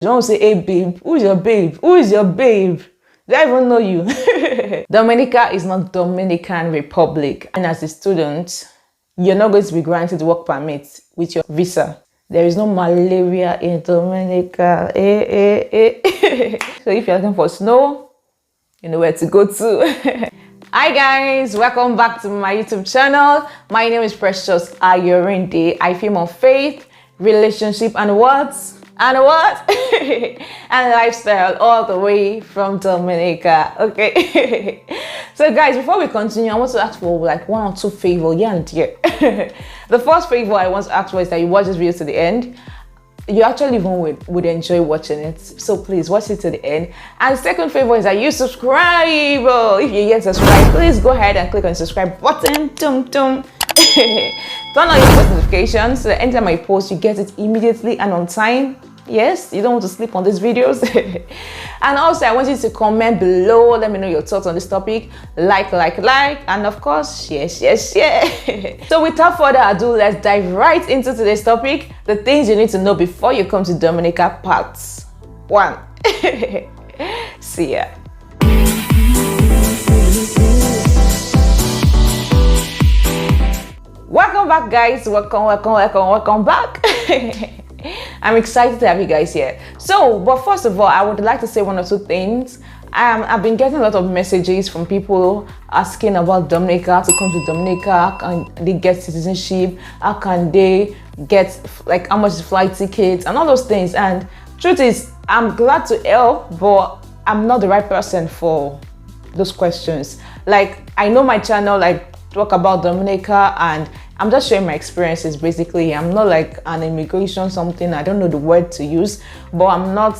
Don't say, hey babe, who's your babe? Who is your babe? Do I even know you? Dominica is not Dominican Republic. And as a student, you're not going to be granted work permit with your visa. There is no malaria in Dominica. So if you're looking for snow, you know where to go to. Hi guys, welcome back to my YouTube channel. My name is Precious Ayorinde. I film on faith, relationship, and what? And lifestyle, all the way from Dominica. Okay. So guys, before we continue, I want to ask for like one or two favors here and here. The first favor I want to ask for is that you watch this video to the end. You actually even would enjoy watching it, so please watch it to the end. And the second favor is that you subscribe. If you're yet subscribed, please go ahead and click on the subscribe button. Turn on your post notifications so that anytime I post, you get it immediately and on time. Yes, you don't want to sleep on these videos. And also I want you to comment below, let me know your thoughts on this topic. Like, and of course share. So without further ado, let's dive right into today's topic: the things you need to know before you come to Dominica, part 1. See ya. Welcome back guys, welcome back. I'm excited to have you guys here. So, but first of all, I would like to say one or two things. I've been getting a lot of messages from people asking about Dominica, to come to Dominica. How can they get citizenship? How can they get, like, how much is flight tickets and all those things? And truth is, I'm glad to help, but I'm not the right person for those questions. Like, I know my channel, like, talk about Dominica, and I'm just sharing my experiences basically. I'm not like an immigration something, I don't know the word to use, but I'm not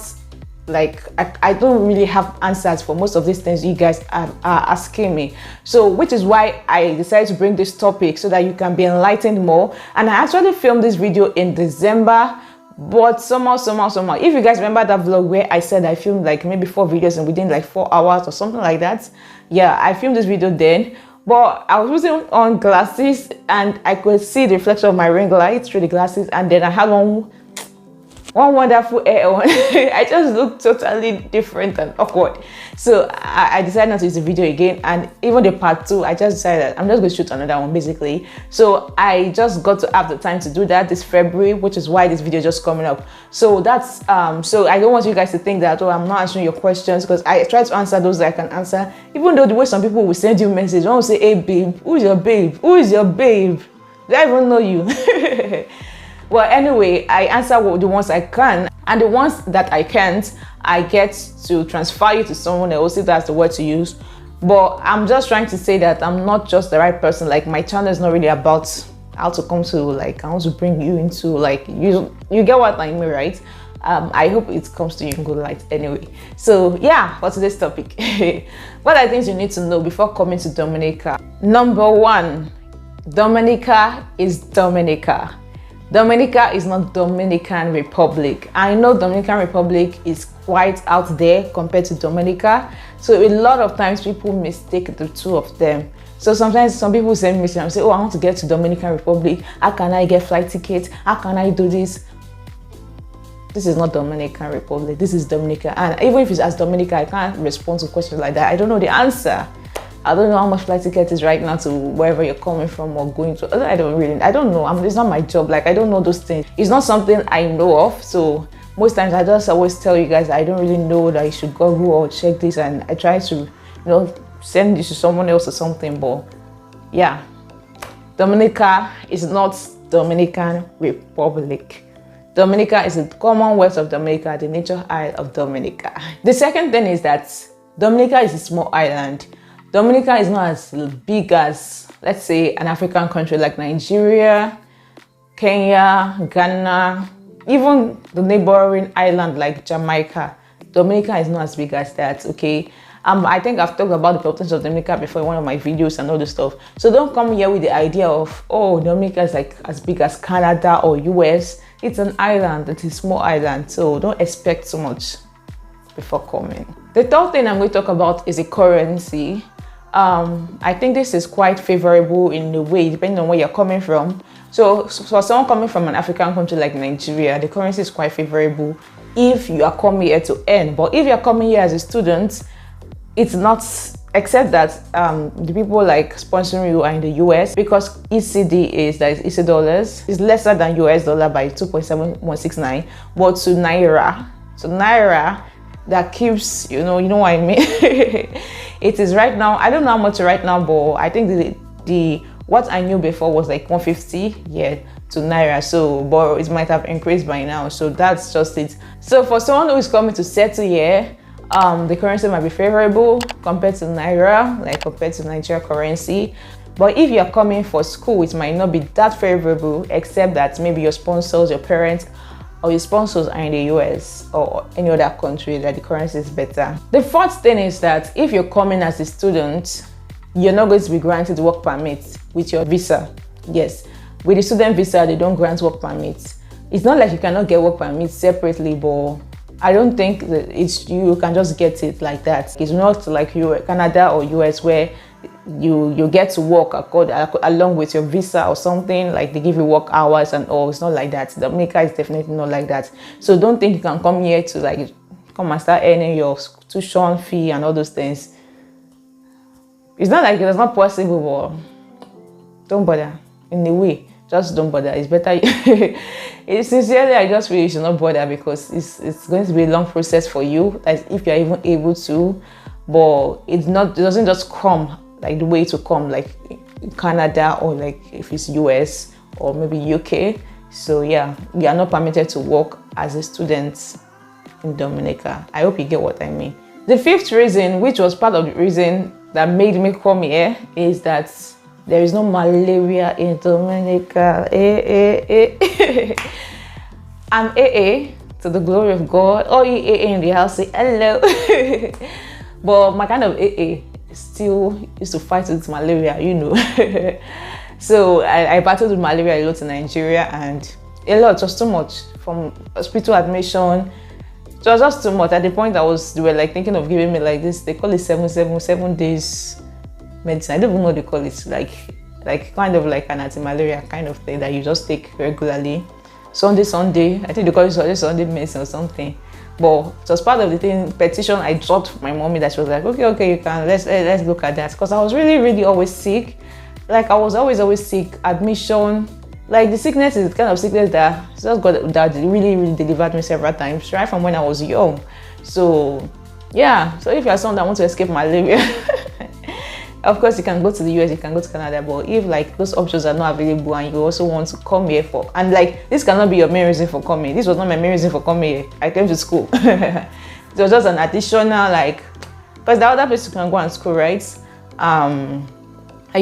like, I don't really have answers for most of these things you guys are asking me. So which is why I decided to bring this topic so that you can be enlightened more. And I actually filmed this video in December, but somehow, if you guys remember that vlog where I said I filmed like maybe 4 videos and within like 4 hours or something like that, yeah, I filmed this video then. But I was using on glasses and I could see the reflection of my ring light through the glasses, and then I had one wonderful hair on. I just looked totally different and awkward. So I decided not to use the video again, and even the part 2, I just decided that I'm just going to shoot another one basically. So I just got to have the time to do that this February, which is why this video is just coming up. So that's so I don't want you guys to think that, oh, I'm not answering your questions, because I try to answer those that I can answer, even though the way some people will send you message, I won't say, hey babe, who's your babe? Who is your babe? Do I even know you? Well, anyway, I answer the ones I can, and the ones that I can't, I get to transfer you to someone else, if that's the word to use. But I'm just trying to say that I'm not just the right person. Like, my channel is not really about how to come to, like, I want to bring you into, like, you get what I mean, right? I hope it comes to you in good light anyway. So yeah, for today's topic, what are the things you need to know before coming to Dominica? Number 1, Dominica is Dominica. Dominica is not Dominican Republic. I know Dominican Republic is quite out there compared to Dominica. So a lot of times people mistake the two of them. So sometimes some people send me and say, oh, I want to get to Dominican Republic. How can I get flight tickets? How can I do this? This is not Dominican Republic. This is Dominica. And even if it's as Dominica, I can't respond to questions like that. I don't know the answer. I don't know how much flight ticket is right now to wherever you're coming from or going to. I don't know. It's not my job. Like, I don't know those things. It's not something I know of. So most times I just always tell you guys I don't really know that you should Google or check this, and I try to, you know, send this to someone else or something. But yeah, Dominica is not Dominican Republic. Dominica is the Commonwealth of Dominica, the nature isle of Dominica. The second thing is that Dominica is a small island. Dominica is not as big as, let's say, an African country like Nigeria, Kenya, Ghana, even the neighboring island like Jamaica. Dominica is not as big as that, okay? I think I've talked about the potential of Dominica before in one of my videos and all this stuff. So don't come here with the idea of, oh, Dominica is like as big as Canada or US. It's an island, it's a small island, so don't expect so much before coming. The third thing I'm going to talk about is the currency. I think this is quite favorable in a way, depending on where you're coming from. So for someone coming from an African country like Nigeria, the currency is quite favorable. if you are coming here to earn. But if you're coming here as a student, it's not, except that the people like sponsoring you are in the US, because ECD is, that is EC dollars, is lesser than US dollar by 2.7169. But to Naira, that keeps, you know what I mean. It is right now, I don't know how much right now, but I think the what I knew before was like 150 to Naira. So but it might have increased by now. So that's just it. So for someone who is coming to settle here, the currency might be favorable compared to Naira, like compared to Nigerian currency. But if you're coming for school, it might not be that favorable, except that maybe your sponsors, your parents, or your sponsors are in the US or any other country that the currency is better. The fourth thing is that if you're coming as a student, you're not going to be granted work permit with your visa. Yes, with the student visa, they don't grant work permits. It's not like you cannot get work permits separately, but I don't think that you can just get it like that. It's not like Canada or US where you get to work along with your visa or something, like they give you work hours and all. It's not like that. Dominica is definitely not like that. So don't think you can come here to like come and start earning your tuition fee and all those things. It's not like it's not possible, but don't bother. In a way, just don't bother. It's better. Sincerely, I just feel you should not bother, because it's going to be a long process for you, as if you're even able to. But it doesn't just come like the way to come, like in Canada or like if it's US or maybe UK. So yeah, you are not permitted to work as a student in Dominica. I hope you get what I mean. The fifth reason, which was part of the reason that made me come here, is that there is no malaria in Dominica. I'm AA, to the glory of God. Oh, you AA in the house, say hello. But my kind of AA still used to fight with malaria, you know. So I battled with malaria a lot in Nigeria, and a lot, just too much. From hospital admission, it was just too much. At the point they were like thinking of giving me like this, they call it 7 days medicine. I don't even know what they call it, like kind of like an anti-malaria kind of thing that you just take regularly. Sunday, I think they call it Sunday medicine or something. But it was part of the thing, petition I dropped for my mommy, that she was like, okay, you can, let's look at that. Because I was really always sick. Like I was always sick, admission. Like the sickness is the kind of sickness that just got that really delivered me several times, right from when I was young. So yeah, so if you're someone that wants to escape malaria, of course you can go to the US, you can go to Canada. But if like those options are not available and you also want to come here for, and like this cannot be your main reason for coming. This was not my main reason for coming here. I came to school. It was just an additional, like, because the other place you can go and school, right? And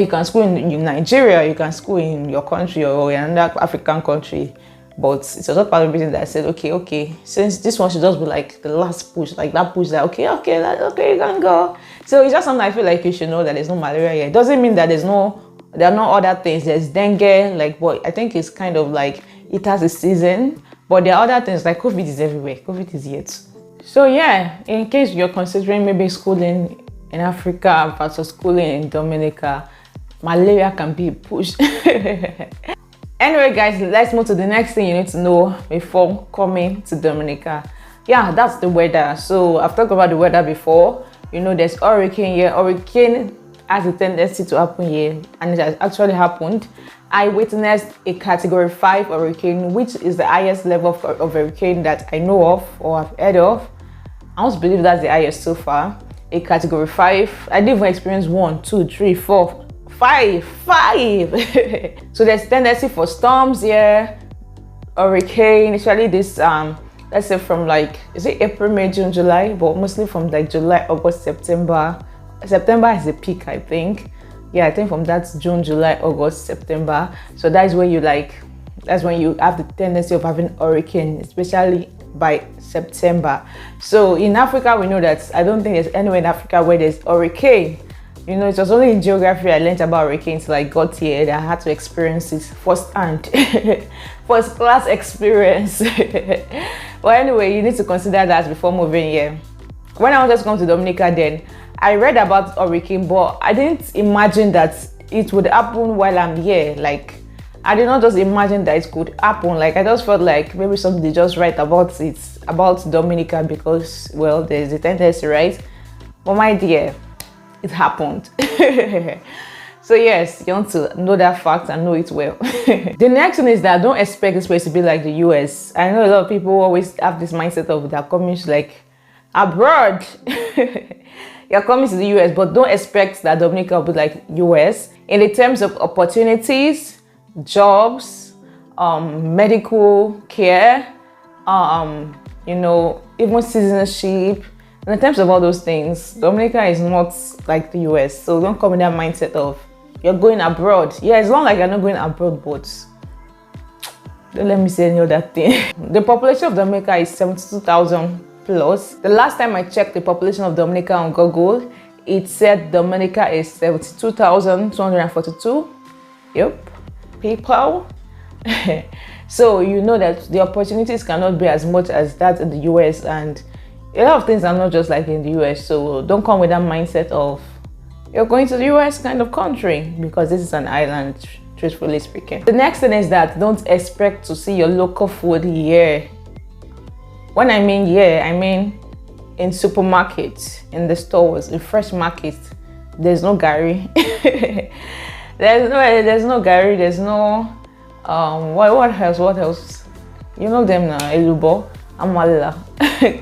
you can school in Nigeria, you can school in your country or in another African country. But it's also part of the reason that I said, okay, since this one should just be like the last push, like that push that, okay, you can go. So it's just something I feel like you should know, that there's no malaria here. It doesn't mean that there are no other things. There's dengue, like, but I think it's kind of like, it has a season. But there are other things, like COVID is everywhere. COVID is here too. So yeah, in case you're considering maybe schooling in Africa versus schooling in Dominica, malaria can be pushed. Anyway guys, let's move to the next thing you need to know before coming to Dominica. Yeah, that's the weather. So I've talked about the weather before. You know, there's hurricane here. Hurricane has a tendency to happen here, and it has actually happened. I witnessed a category 5 hurricane, which is the highest level of hurricane that I know of or have heard of. I almost believe that's the highest so far. A category 5. I didn't even experience 1, 2, 3, 4, 5. So there's tendency for storms here, hurricane, especially this let's say from like, is it April, May, June, July, but mostly from like July, August, September is the peak, I think. Yeah, I think from that's June, July, August, September. So that's when you have the tendency of having hurricane, especially by September. So in Africa, we know that I don't think there's anywhere in Africa where there's hurricane. You know, it was only in geography I learned about hurricanes till I got here, that I had to experience it firsthand. First class experience. But anyway, you need to consider that before moving here. When I wanted to come to Dominica then, I read about hurricane, but I didn't imagine that it would happen while I'm here. Like, I did not just imagine that it could happen. Like, I just felt like maybe somebody just write about it about Dominica because, well, there's a tendency, right? But my dear, it happened. So yes, you want to know that fact and know it well. The next thing is that don't expect this place to be like the US. I know a lot of people always have this mindset of they're coming to like abroad. You're coming to the US, but don't expect that Dominica will be like US in the terms of opportunities, jobs, medical care, you know, even citizenship. In terms of all those things, Dominica is not like the US. So don't come in that mindset of you're going abroad. Yeah, it's not like you're not going abroad, but don't let me say any other thing. The population of Dominica is 72,000 plus. The last time I checked the population of Dominica on Google, it said Dominica is 72,242. Yep, people. So you know that the opportunities cannot be as much as that in the US, and a lot of things are not just like in the US. So don't come with that mindset of you're going to the US kind of country, because this is an island, truthfully speaking. The next thing is that don't expect to see your local food here. When I mean here, I mean in supermarkets, in the stores, in fresh markets. There's no gari. there's no gari, there's no what else? You know them now, elubo, amala,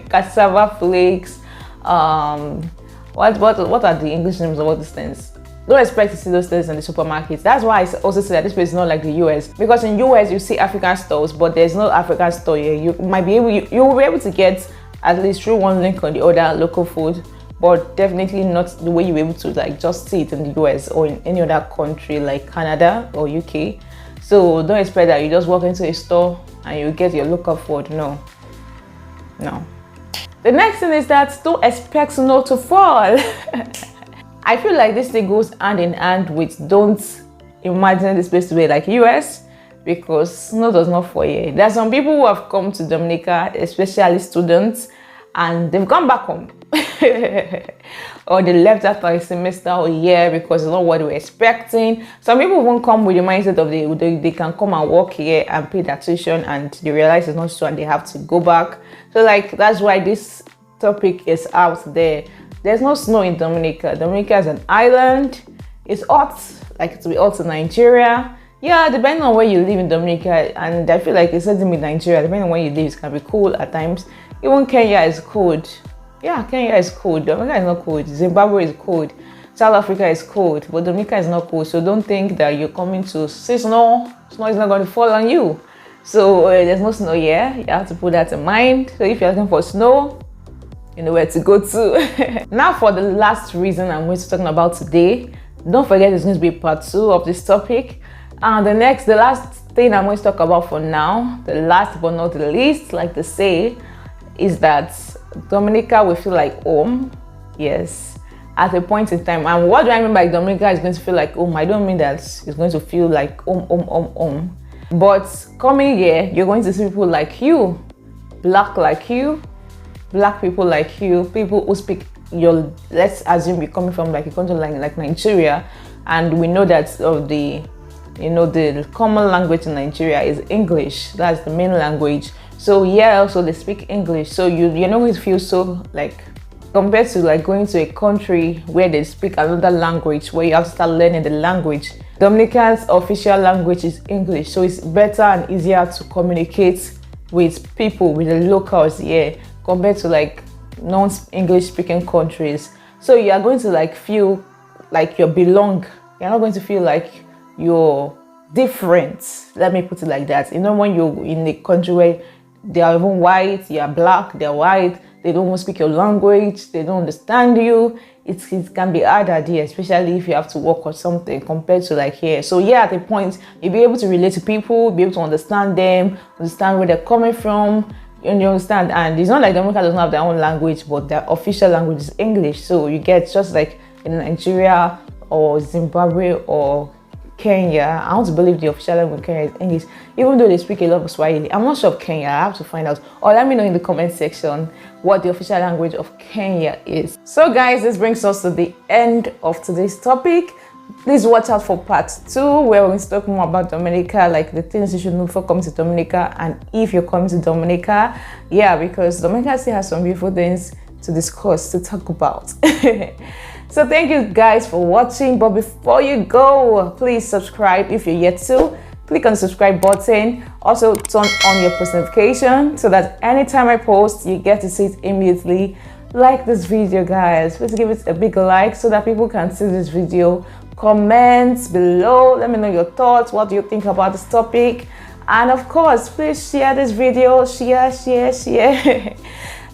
cassava flakes, what are the English names of all these things? Don't expect to see those things in the supermarkets. That's why I also say that this place is not like the US, because in US you see African stores, but there's no African store here. You will be able to get at least through one link or the other local food, but definitely not the way you're able to like just see it in the US or in any other country like Canada or UK. So don't expect that you just walk into a store and you get your local food. No. The next thing is that don't expect snow to fall. I feel like this thing goes hand in hand with don't imagine this place to be like US, because snow does not fall here. There are some people who have come to Dominica, especially students, and they've gone back home. Or they left after a semester or a year because it's not what they were expecting. Some people won't come with the mindset of they can come and work here and pay their tuition, and they realize it's not so and they have to go back. So like that's why this topic is out there. There's no snow in Dominica. Dominica is an island. It's hot, like it will be hot in Nigeria. Yeah, depending on where you live in Dominica, and I feel like it's same with Nigeria. Depending on where you live, it can be cool at times. Even Kenya is cold. Yeah, Kenya is cold. Dominica is not cold. Zimbabwe is cold. South Africa is cold, but Dominica is not cold. So don't think that you're coming to see snow. Snow is not going to fall on you. So there's no snow here. You have to put that in mind. So if you're looking for snow, you know where to go to. Now for the last reason I'm going to talk about today. Don't forget it's going to be part 2 of this topic. And the last thing I'm going to talk about for now, the last but not the least, like they say, is that Dominica will feel like home. Yes, at a point in time. And what do I mean by Dominica is going to feel like home? I don't mean that it's going to feel like home. But coming here, you're going to see people like you, black like you, black people like you, people who speak your, let's assume you're coming from like a country like Nigeria, and we know that the common language in Nigeria is English. That's the main language. So yeah, also they speak English. So you're not going to feel so like, compared to like going to a country where they speak another language, where you have to start learning the language. Dominican's official language is English, so it's better and easier to communicate with people, with the locals here, compared to like non-English speaking countries. So you are going to like feel like you belong. You're not going to feel like you're different. Let me put it like that. You know, when you're in a country where they are even white, you are black, they're white, they don't want to speak your language, they don't understand you, it can be harder there, especially if you have to work or something compared to like here. So yeah, at a point, you'll be able to relate to people, be able to understand them, understand where they're coming from, and you understand. And it's not like Dominica doesn't have their own language, but their official language is English. So you get just like in Nigeria or Zimbabwe or Kenya. I want to believe the official language in Kenya is English, even though they speak a lot of Swahili. I'm not sure of Kenya. I have to find out, or let me know in the comment section what the official language of Kenya is. So guys, this brings us to the end of today's topic. Please watch out for part 2, where we're going to talk more about Dominica, like the things you should know before coming to Dominica, and if you're coming to Dominica. Yeah, because Dominica still has some beautiful things to discuss, to talk about. So thank you guys for watching, but before you go, please subscribe if you're yet to. Click on the subscribe button. Also turn on your post notification so that anytime I post, you get to see it immediately. Like this video, guys. Please give it a big like so that people can see this video. Comment below, let me know your thoughts. What do you think about this topic? And of course, please share this video. Share.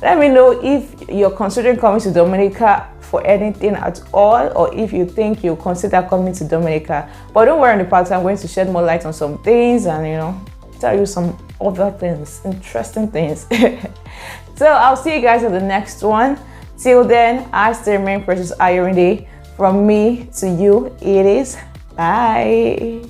Let me know if you're considering coming to Dominica for anything at all, or if you think you'll consider coming to Dominica. But don't worry, in the part I'm going to shed more light on some things and tell you some other things, interesting things. So I'll see you guys in the next one. Till then, I still remain Precious Ayorinde. From me to you, it is bye.